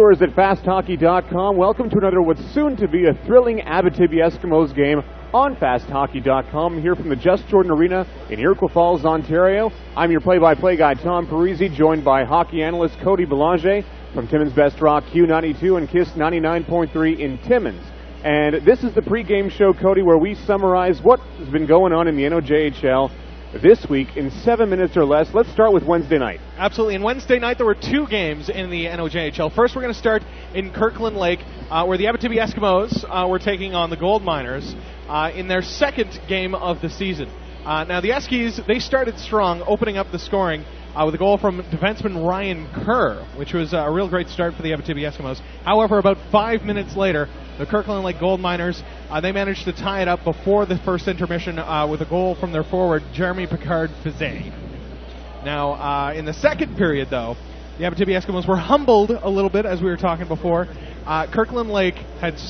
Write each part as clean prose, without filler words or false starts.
At Fasthockey.com. Welcome to another what's soon to be a thrilling Abitibi Eskimos game on Fasthockey.com. Here from the Jus Jordan Arena in Iroquois Falls, Ontario. I'm your play-by-play guy, Tom Parisi, joined by hockey analyst Cody Belanger from Timmins Best Rock Q92 and KISS 99.3 in Timmins. And this is the pregame show, Cody, where we summarize what has been going on in the NOJHL this week in 7 minutes or less. Let's start with Wednesday night. Absolutely. And Wednesday night, there were two games in the NOJHL. First, we're going to start in Kirkland Lake, where the Abitibi Eskimos were taking on the Gold Miners in their second game of the season. Now, the Eskies, they started strong, opening up the scoring with a goal from defenseman Ryan Kerr, which was a real great start for the Abitibi Eskimos. However, about 5 minutes later, the Kirkland Lake Gold Miners, they managed to tie it up before the first intermission with a goal from their forward, Jeremy Picard-Fizet. Now, in the second period, though, the Abitibi Eskimos were humbled a little bit, as we were talking before. Kirkland Lake had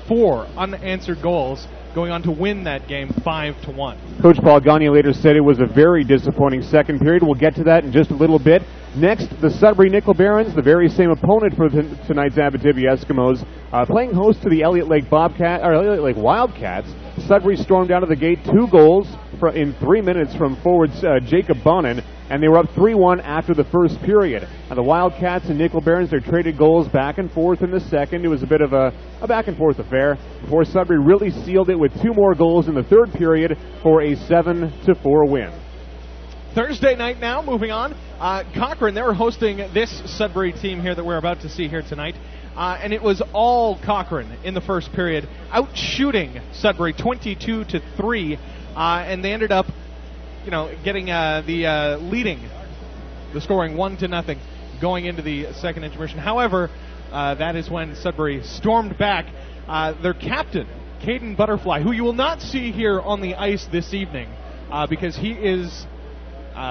4 unanswered goals, going on to win that game 5-1. Coach Paul Gagne later said it was a very disappointing second period. We'll get to that in just a little bit. Next, the Sudbury Nickel Barons, the very same opponent for tonight's Abitibi Eskimos, playing host to the Elliott Lake Wildcats. Sudbury stormed out of the gate 2 goals in 3 minutes from forwards Jacob Bonin, and they were up 3-1 after the first period. Now, the Wildcats and Nickel Barons, they traded goals back and forth in the second. It was a bit of a back and forth affair before Sudbury really sealed it with 2 more goals in the third period for a 7-4 win. Thursday night now, moving on. Cochrane, they were hosting this Sudbury team here that we're about to see here tonight. And it was all Cochrane in the first period, out-shooting Sudbury 22-3. And they ended up, getting the scoring 1-0 going into the second intermission. However, that is when Sudbury stormed back. Their captain, Caden Butterfly, who you will not see here on the ice this evening because he is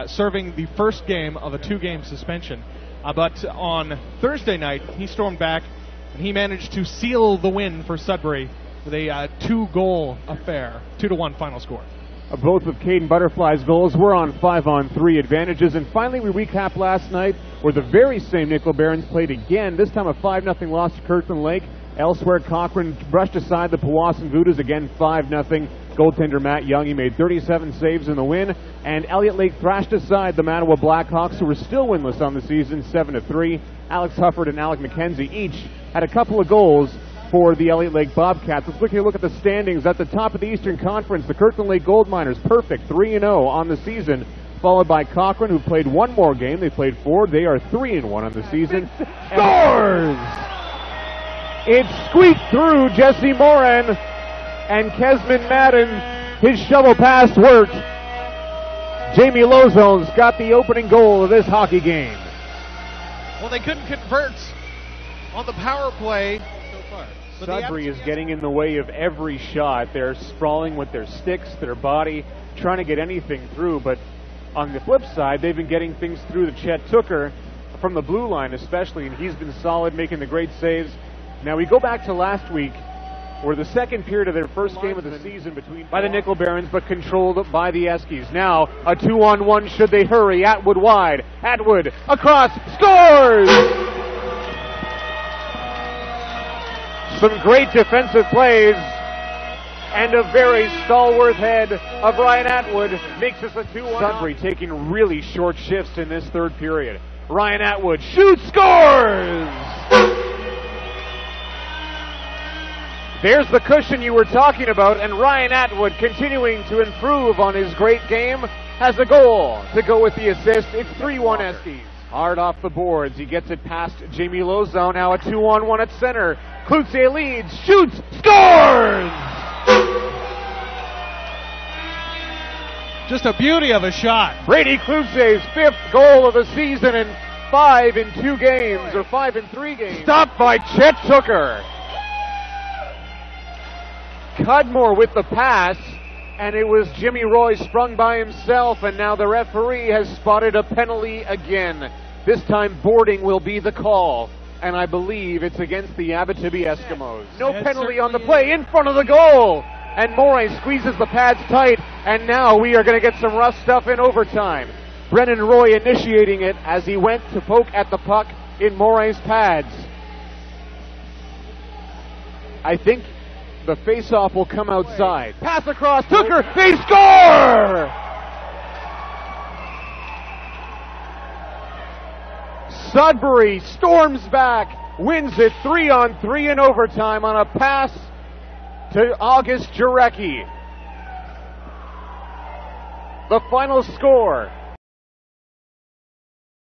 serving the first game of a 2-game suspension. But on Thursday night, he stormed back, and he managed to seal the win for Sudbury with a 2-goal affair, 2-1 final score. Both of Caden Butterfly's goals were on 5-on-3 advantages. And finally, we recap last night where the very same Nickel Barons played again, this time a 5-0 loss to Kirkland Lake. Elsewhere, Cochrane brushed aside the Powassan Voodoo's, again 5-0. Goaltender Matt Young, he made 37 saves in the win. And Elliott Lake thrashed aside the Manawa Blackhawks, who were still winless on the season, 7-3. Alex Hufford and Alec McKenzie each had a couple of goals for the Elliott Lake Bobcats. Let's look at the standings. At the top of the Eastern Conference, the Kirkland Lake Gold Miners, perfect, 3-0 on the season, followed by Cochrane, who played 1 more game. They played 4. They are 3-1 on the season. Scores! It squeaked through Jesse Moran, and Kesman Madden, his shovel pass worked. Jamie Lozone's got the opening goal of this hockey game. Well, they couldn't convert on the power play so far. Sudbury is getting in the way of every shot. They're sprawling with their sticks, their body, trying to get anything through. But on the flip side, they've been getting things through to Chet Tooker from the blue line especially, and he's been solid, making the great saves. Now we go back to last week, where the second period of their first game of the season by the Nickel Barons, but controlled by the Eskies. Now a 2-on-1 should they hurry. Atwood wide. Atwood across. Scores! Some great defensive plays, and a very stalwart head of Ryan Atwood makes us a 2-1. Sudbury taking really short shifts in this third period. Ryan Atwood shoots, scores! There's the cushion you were talking about, and Ryan Atwood, continuing to improve on his great game, has a goal to go with the assist. It's 3-1 Eskies. Hard off the boards. He gets it past Jamie Lozone. Now a 2-on-1 at center. Klutze leads, shoots, scores! Just a beauty of a shot. Brady Klutze's 5th goal of the season, and 5 in 2 games, or 5 in 3 games. Stopped by Chet Tooker. Cudmore with the pass, and it was Jimmy Roy sprung by himself, and now the referee has spotted a penalty again. This time boarding will be the call, and I believe it's against the Abitibi Eskimos. No penalty on the play, in front of the goal, and Moray squeezes the pads tight, and now we are going to get some rough stuff in overtime. Brennan Roy initiating it as he went to poke at the puck in Moray's pads. I think the face-off will come outside. Pass across, Tooker, they score! Sudbury storms back, wins it 3-on-3 in overtime on a pass to August Jarecki. The final score,